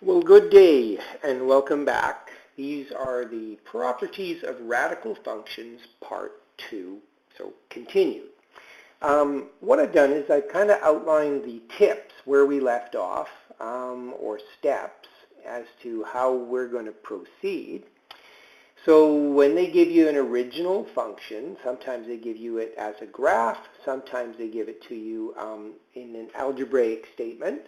Well, good day and welcome back. These are the properties of radical functions, part 2, so continued. What I've done is I've kind of outlined the tips where we left off, or steps, as to how we're going to proceed. So when they give you an original function, sometimes they give you it as a graph, sometimes they give it to you in an algebraic statement.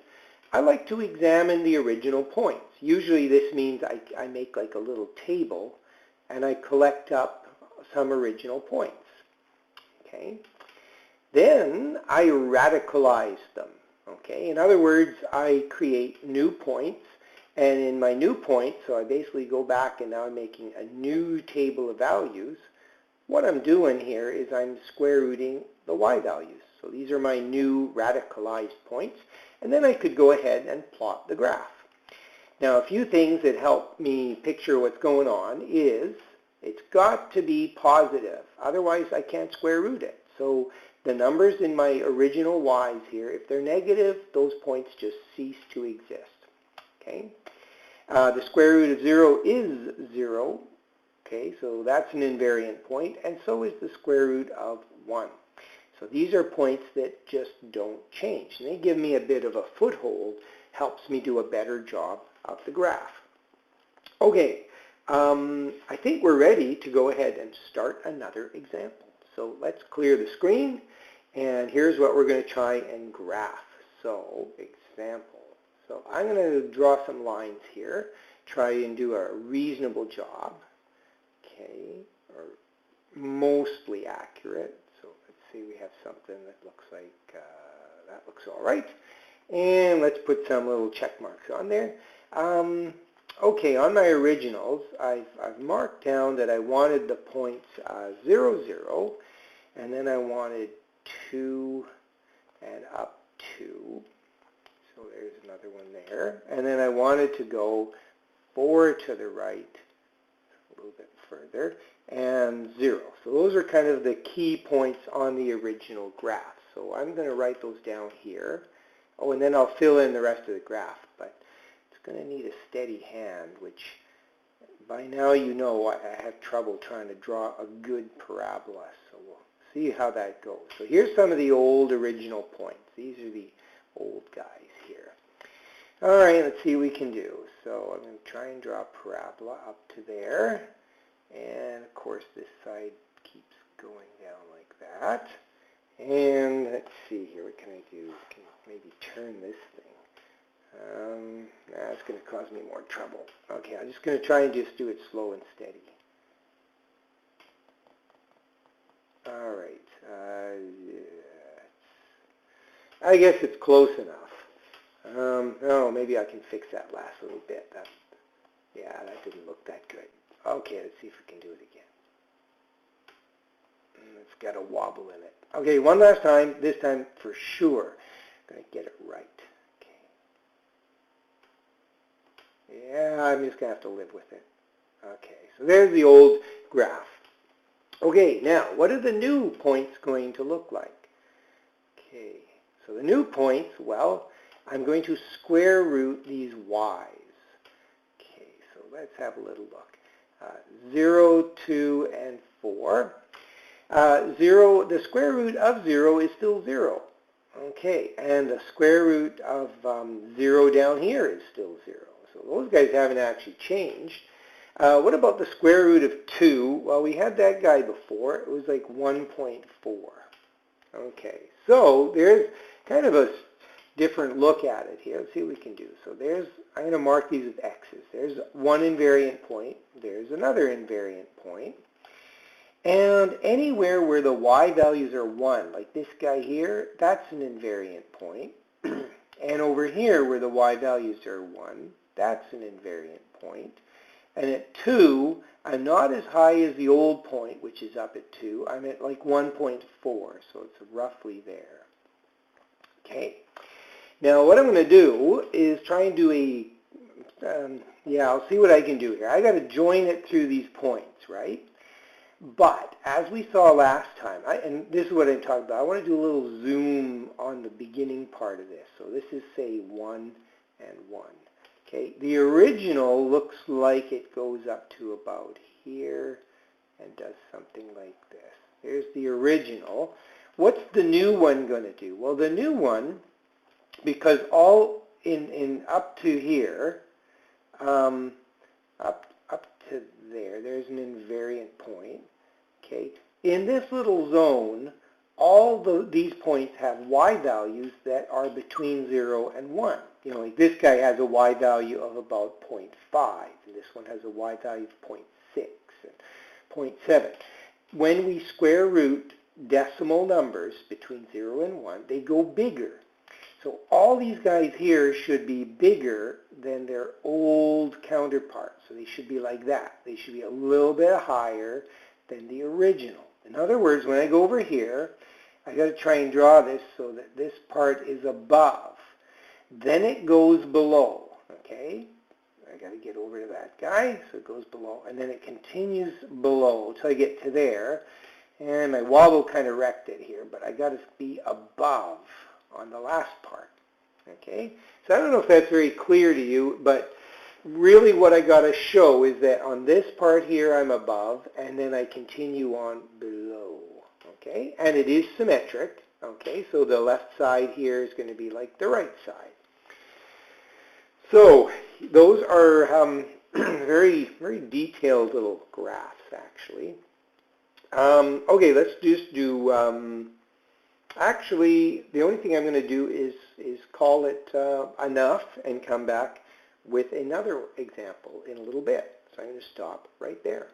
I like to examine the original points. Usually this means I make like a little table and I collect up some original points. Okay. Then I radicalize them. Okay. In other words, I create new points, and in my new point, so I basically go back and now I'm making a new table of values. What I'm doing here is I'm square rooting the y values. So these are my new radicalized points. And then I could go ahead and plot the graph. Now, a few things that help me picture what's going on is it's got to be positive. Otherwise, I can't square root it. So the numbers in my original y's here, if they're negative, those points just cease to exist. Okay. The square root of 0 is 0. Okay, so that's an invariant point, and so is the square root of 1. So these are points that just don't change. And they give me a bit of a foothold, helps me do a better job of the graph. Okay, I think we're ready to go ahead and start another example. So let's clear the screen, and here's what we're going to try and graph. So example. So I'm going to draw some lines here, try and do a reasonable job. Okay, or mostly accurate. So let's see, we have something that looks like, that looks all right. And let's put some little check marks on there. Okay, on my originals, I've marked down that I wanted the points 0, 0, and then I wanted 2 and up 2. So there's another one there. And then I wanted to go 4 to the right, a little bit further, and 0. So those are kind of the key points on the original graph. So I'm going to write those down here. Oh, and then I'll fill in the rest of the graph. But it's going to need a steady hand, which by now you know I have trouble trying to draw a good parabola. So we'll see how that goes. So here's some of the old original points. These are the old guys here. All right, let's see what we can do. So I'm going to try and draw a parabola up to there. And of course this side keeps going down like that. And let's see here, what can I do? I can maybe turn this thing. That's going to cause me more trouble. Okay, I'm just going to try and just do it slow and steady. All right. I guess it's close enough. Oh, maybe I can fix that last little bit. Yeah, that didn't look that good. Okay, let's see if we can do it again. It's got a wobble in it. Okay, one last time. This time for sure. I'm going to get it right. Okay. Yeah, I'm just going to have to live with it. Okay, so there's the old graph. Okay, now what are the new points going to look like? Okay, so the new points, well, I'm going to square root these y's. Okay, so let's have a little look. 0, 2, and 4. 0, the square root of 0 is still 0. Okay, and the square root of 0 down here is still 0. So those guys haven't actually changed. What about the square root of 2? Well, we had that guy before. It was like 1.4. Okay, so there's kind of a different look at it here. Let's see what we can do. So I'm going to mark these as x's. There's one invariant point. There's another invariant point. And anywhere where the y values are 1, like this guy here, that's an invariant point. And over here where the y values are 1, that's an invariant point. And at 2, I'm not as high as the old point, which is up at 2. I'm at like 1.4, so it's roughly there. Okay. Now what I'm going to do is try and do I'll see what I can do here. I got to join it through these points, right? But as we saw last time, and this is what I'm talking about, I want to do a little zoom on the beginning part of this. So this is, say, 1 and 1. Okay, the original looks like it goes up to about here and does something like this. Here's the original. What's the new one going to do? Well, the new one, because all in up to here, up to there, there's an invariant point. Okay, in this little zone, all these points have y values that are between 0 and 1. You know, like this guy has a y value of about 0.5, and this one has a y value of 0.6 and 0.7. When we square root decimal numbers between 0 and 1, they go bigger. So all these guys here should be bigger than their old counterparts. So they should be like that. They should be a little bit higher than the original. In other words, when I go over here, I got to try and draw this so that this part is above. Then it goes below. Okay? I got to get over to that guy, so it goes below. And then it continues below until I get to there. And my wobble kind of wrecked it here, but I got to be above on the last part. Okay? So I don't know if that's very clear to you, but really what I got to show is that on this part here I'm above, and then I continue on below. Okay? And it is symmetric. Okay? So the left side here is going to be like the right side. So those are very, very detailed little graphs, actually. Okay, let's just do, actually, the only thing I'm going to do is call it enough and come back with another example in a little bit. So I'm going to stop right there.